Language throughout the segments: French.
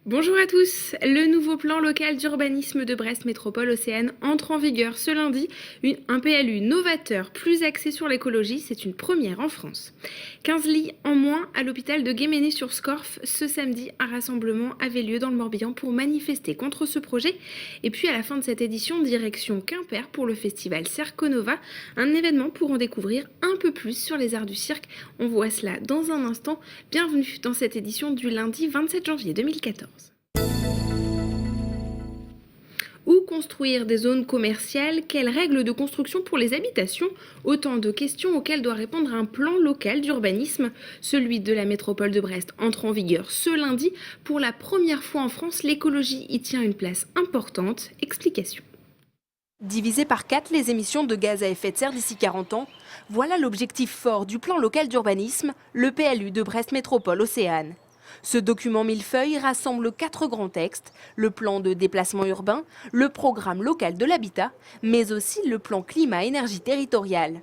Bonjour à tous, le nouveau plan local d'urbanisme de Brest Métropole Océane entre en vigueur ce lundi. Un PLU novateur, plus axé sur l'écologie, c'est une première en France. 15 lits en moins à l'hôpital de Guéméné-sur-Scorff. Ce samedi, un rassemblement avait lieu dans le Morbihan pour manifester contre ce projet. Et puis à la fin de cette édition, direction Quimper pour le festival Circonova, un événement pour en découvrir un peu plus sur les arts du cirque. On voit cela dans un instant. Bienvenue dans cette édition du lundi 27 janvier 2014. Où construire des zones commerciales? Quelles règles de construction pour les habitations? Autant de questions auxquelles doit répondre un plan local d'urbanisme. Celui de la métropole de Brest entre en vigueur ce lundi. Pour la première fois en France, l'écologie y tient une place importante. Explication. Diviser par 4 les émissions de gaz à effet de serre d'ici 40 ans, voilà l'objectif fort du plan local d'urbanisme, le PLU de Brest Métropole Océane. Ce document millefeuille rassemble 4 grands textes, le plan de déplacement urbain, le programme local de l'habitat, mais aussi le plan climat-énergie territoriale.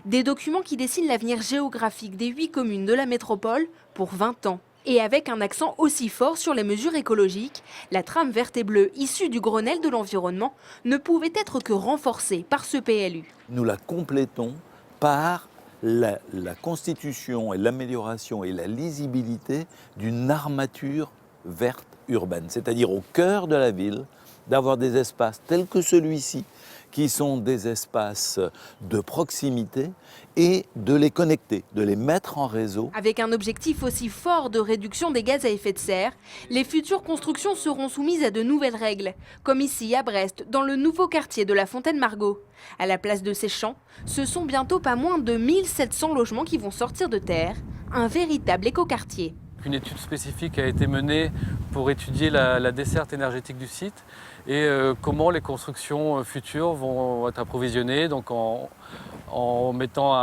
Des documents qui dessinent l'avenir géographique des 8 communes de la métropole pour 20 ans. Et avec un accent aussi fort sur les mesures écologiques, la trame verte et bleue issue du Grenelle de l'environnement ne pouvait être que renforcée par ce PLU. Nous la complétons par la constitution et l'amélioration et la lisibilité d'une armature verte urbaine, c'est-à-dire au cœur de la ville, d'avoir des espaces tels que celui-ci, qui sont des espaces de proximité, et de les connecter, de les mettre en réseau. Avec un objectif aussi fort de réduction des gaz à effet de serre, les futures constructions seront soumises à de nouvelles règles, comme ici à Brest, dans le nouveau quartier de la Fontaine-Margot. À la place de ces champs, ce sont bientôt pas moins de 1700 logements qui vont sortir de terre, un véritable écoquartier. Une étude spécifique a été menée pour étudier la desserte énergétique du site et comment les constructions futures vont être approvisionnées, donc en mettant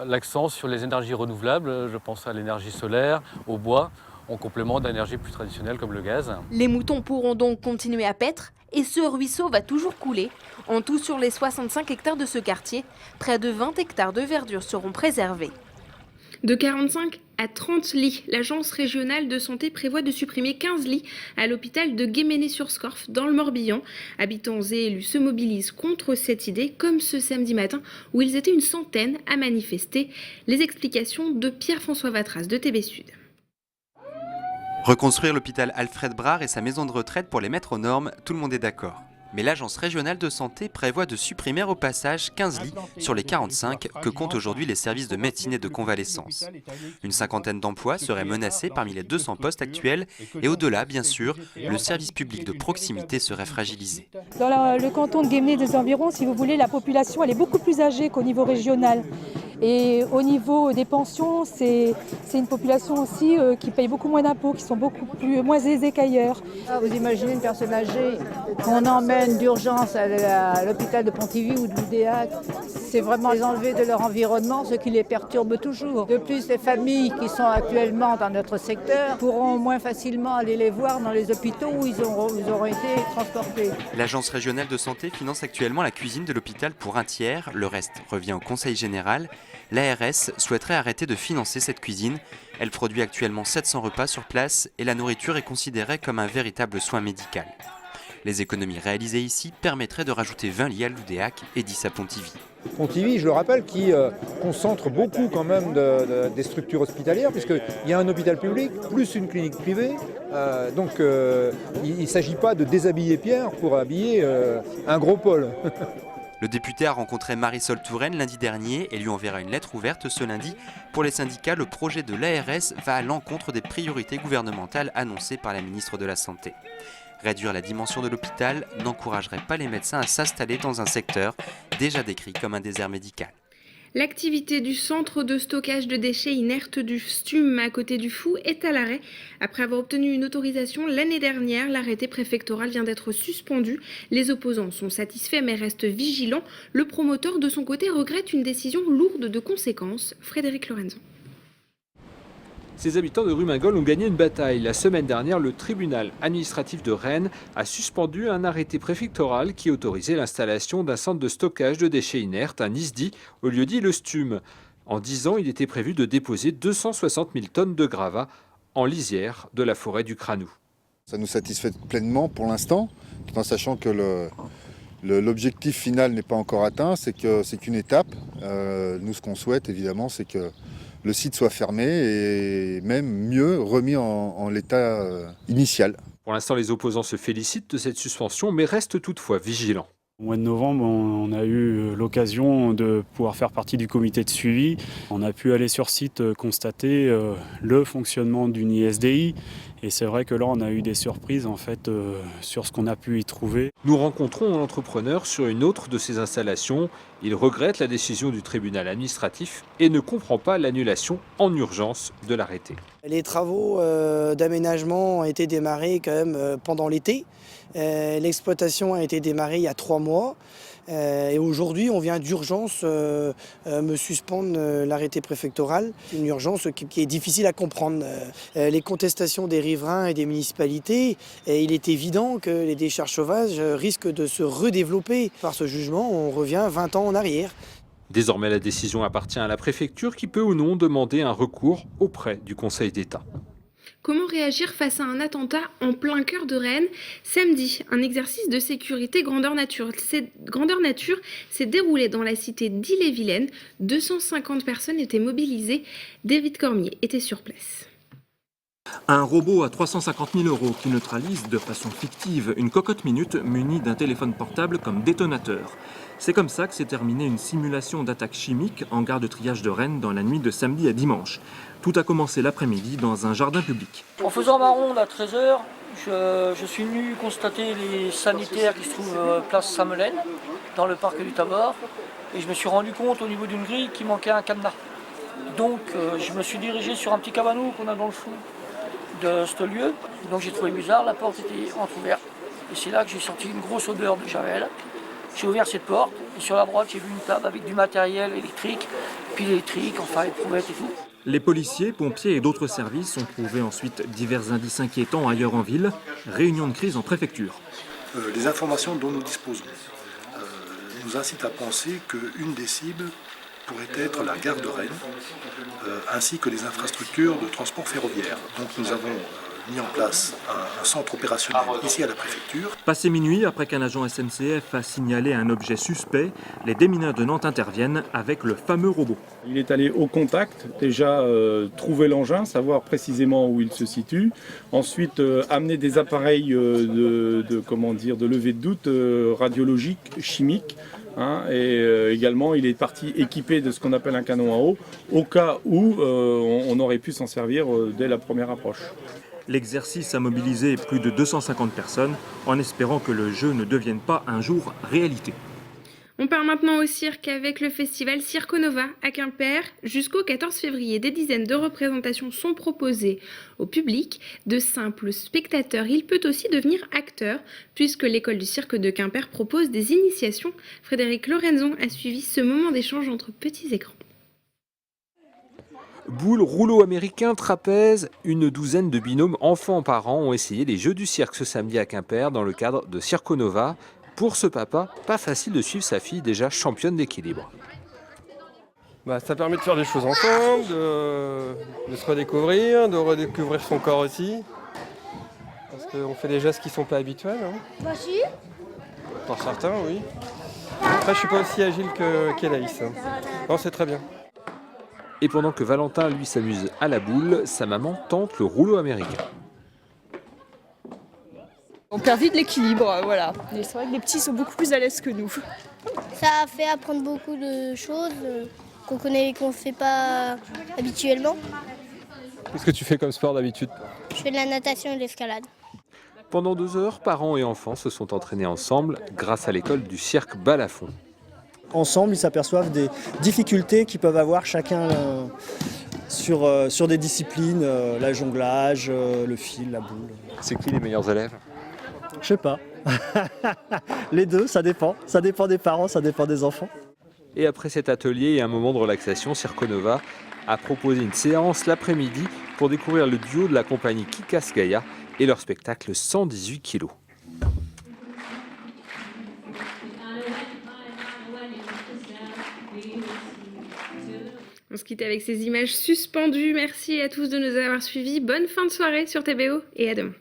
l'accent sur les énergies renouvelables. Je pense à l'énergie solaire, au bois, en complément d'énergies plus traditionnelles comme le gaz. Les moutons pourront donc continuer à paître et ce ruisseau va toujours couler. En tout, sur les 65 hectares de ce quartier, près de 20 hectares de verdure seront préservés. De 45 à 30 lits, l'Agence régionale de santé prévoit de supprimer 15 lits à l'hôpital de Guéméné-sur-Scorff dans le Morbihan. Habitants et élus se mobilisent contre cette idée, comme ce samedi matin où ils étaient une centaine à manifester. Les explications de Pierre-François Vatras de TB Sud. Reconstruire l'hôpital Alfred Brard et sa maison de retraite pour les mettre aux normes, tout le monde est d'accord. Mais l'Agence régionale de santé prévoit de supprimer au passage 15 lits sur les 45 que comptent aujourd'hui les services de médecine et de convalescence. Une cinquantaine d'emplois seraient menacés parmi les 200 postes actuels et au-delà, bien sûr, le service public de proximité serait fragilisé. Dans le canton de Guémené des environs, si vous voulez, la population elle est beaucoup plus âgée qu'au niveau régional. Et au niveau des pensions, c'est une population aussi qui paye beaucoup moins d'impôts, qui sont moins aisés qu'ailleurs. Vous imaginez une personne âgée qu'on emmène d'urgence à l'hôpital de Pontivy ou de l'UDA, c'est vraiment les enlever de leur environnement, ce qui les perturbe toujours. De plus, les familles qui sont actuellement dans notre secteur pourront moins facilement aller les voir dans les hôpitaux où ils auront été transportés. L'Agence régionale de santé finance actuellement la cuisine de l'hôpital pour un tiers, le reste revient au Conseil général. L'ARS souhaiterait arrêter de financer cette cuisine. Elle produit actuellement 700 repas sur place et la nourriture est considérée comme un véritable soin médical. Les économies réalisées ici permettraient de rajouter 20 lits à l'Oudéac et 10 à Pontivy. Pontivy, je le rappelle, qui concentre beaucoup quand même des structures hospitalières, puisqu'il y a un hôpital public plus une clinique privée. Donc il ne s'agit pas de déshabiller Pierre pour habiller un gros pôle. Le député a rencontré Marisol Touraine lundi dernier et lui enverra une lettre ouverte ce lundi. Pour les syndicats, le projet de l'ARS va à l'encontre des priorités gouvernementales annoncées par la ministre de la Santé. Réduire la dimension de l'hôpital n'encouragerait pas les médecins à s'installer dans un secteur déjà décrit comme un désert médical. L'activité du centre de stockage de déchets inertes du STUM à côté du Fou est à l'arrêt. Après avoir obtenu une autorisation l'année dernière, l'arrêté préfectoral vient d'être suspendu. Les opposants sont satisfaits mais restent vigilants. Le promoteur de son côté regrette une décision lourde de conséquences. Frédéric Lorenzo. Ces habitants de Rumingol ont gagné une bataille. La semaine dernière, le tribunal administratif de Rennes a suspendu un arrêté préfectoral qui autorisait l'installation d'un centre de stockage de déchets inertes, un ISDI, au lieu-dit le STUM. En 10 ans, il était prévu de déposer 260 000 tonnes de gravats en lisière de la forêt du Cranou. Ça nous satisfait pleinement pour l'instant, tout en sachant que l'objectif final n'est pas encore atteint, c'est qu'une étape. Nous, ce qu'on souhaite, évidemment, c'est que le site soit fermé et même mieux remis en l'état initial. Pour l'instant, les opposants se félicitent de cette suspension, mais restent toutefois vigilants. Au mois de novembre, on a eu l'occasion de pouvoir faire partie du comité de suivi. On a pu aller sur site constater le fonctionnement d'une ISDI. Et c'est vrai que là, on a eu des surprises en fait, sur ce qu'on a pu y trouver. Nous rencontrons un entrepreneur sur une autre de ces installations. Il regrette la décision du tribunal administratif et ne comprend pas l'annulation en urgence de l'arrêté. Les travaux d'aménagement ont été démarrés quand même pendant l'été. L'exploitation a été démarrée il y a 3 mois. Et aujourd'hui, on vient d'urgence me suspendre l'arrêté préfectoral. Une urgence qui est difficile à comprendre. Les contestations des riverains et des municipalités, il est évident que les décharges sauvages risquent de se redévelopper. Par ce jugement, on revient 20 ans en arrière. Désormais, la décision appartient à la préfecture qui peut ou non demander un recours auprès du Conseil d'État. Comment réagir face à un attentat en plein cœur de Rennes? Samedi, un exercice de sécurité grandeur nature s'est déroulé dans la cité d'Ille-et-Vilaine. 250 personnes étaient mobilisées. David Cormier était sur place. Un robot à 350 000 € qui neutralise de façon fictive une cocotte minute munie d'un téléphone portable comme détonateur. C'est comme ça que s'est terminée une simulation d'attaque chimique en gare de triage de Rennes dans la nuit de samedi à dimanche. Tout a commencé l'après-midi dans un jardin public. En faisant ma ronde à 13h, je suis venu constater les sanitaires qui se trouvent place Saint-Melaine, dans le parc du Tabor, et je me suis rendu compte au niveau d'une grille qu'il manquait un cadenas. Donc je me suis dirigé sur un petit cabanon qu'on a dans le fond de ce lieu. Donc j'ai trouvé bizarre, la porte était entrouverte. Et c'est là que j'ai senti une grosse odeur de javel. J'ai ouvert cette porte et sur la droite j'ai vu une table avec du matériel électrique, pile électrique, enfin éprouvettes et tout. Les policiers, pompiers et d'autres services ont trouvé ensuite divers indices inquiétants ailleurs en ville. Réunion de crise en préfecture. Les informations dont nous disposons nous incitent à penser qu'une des cibles pourrait être la gare de Rennes, ainsi que les infrastructures de transport ferroviaire. Donc nous avons mis en place un centre opérationnel ici à la préfecture. Passé minuit, après qu'un agent SNCF a signalé un objet suspect, les démineurs de Nantes interviennent avec le fameux robot. Il est allé au contact, déjà trouver l'engin, savoir précisément où il se situe. Ensuite, amener des appareils de levée de doute radiologique, chimique. Et également, il est parti équipé de ce qu'on appelle un canon à eau, au cas où on aurait pu s'en servir dès la première approche. L'exercice a mobilisé plus de 250 personnes, en espérant que le jeu ne devienne pas un jour réalité. On part maintenant au cirque avec le festival Circo Nova à Quimper. Jusqu'au 14 février, des dizaines de représentations sont proposées au public. De simples spectateurs, il peut aussi devenir acteur, puisque l'école du cirque de Quimper propose des initiations. Frédéric Lorenzon a suivi ce moment d'échange entre petits écrans. Boules, rouleaux américains, trapèzes, une douzaine de binômes enfants-parents ont essayé les jeux du cirque ce samedi à Quimper dans le cadre de Circo Nova. Pour ce papa, pas facile de suivre sa fille déjà championne d'équilibre. Ça permet de faire des choses ensemble, de se redécouvrir, de redécouvrir son corps aussi. Parce qu'on fait des gestes qui ne sont pas habituels. Moi aussi. Pour certains, oui. Après, je ne suis pas aussi agile qu'Elaïs. Non, c'est très bien. Et pendant que Valentin, lui, s'amuse à la boule, sa maman tente le rouleau américain. On perd vite l'équilibre, voilà. Et c'est vrai que les petits sont beaucoup plus à l'aise que nous. Ça a fait apprendre beaucoup de choses qu'on ne fait pas habituellement. Qu'est-ce que tu fais comme sport d'habitude? Je fais de la natation et de l'escalade. Pendant 2 heures, parents et enfants se sont entraînés ensemble grâce à l'école du cirque Balafon. Ensemble, ils s'aperçoivent des difficultés qu'ils peuvent avoir chacun sur des disciplines, la jonglage, le fil, la boule. C'est qui les meilleurs élèves? Je sais pas. Les deux, ça dépend. Ça dépend des parents, ça dépend des enfants. Et après cet atelier et un moment de relaxation, Circo Nova a proposé une séance l'après-midi pour découvrir le duo de la compagnie Kikas Gaia et leur spectacle 118 kilos. On se quitte avec ces images suspendues. Merci à tous de nous avoir suivis. Bonne fin de soirée sur TBO et à demain.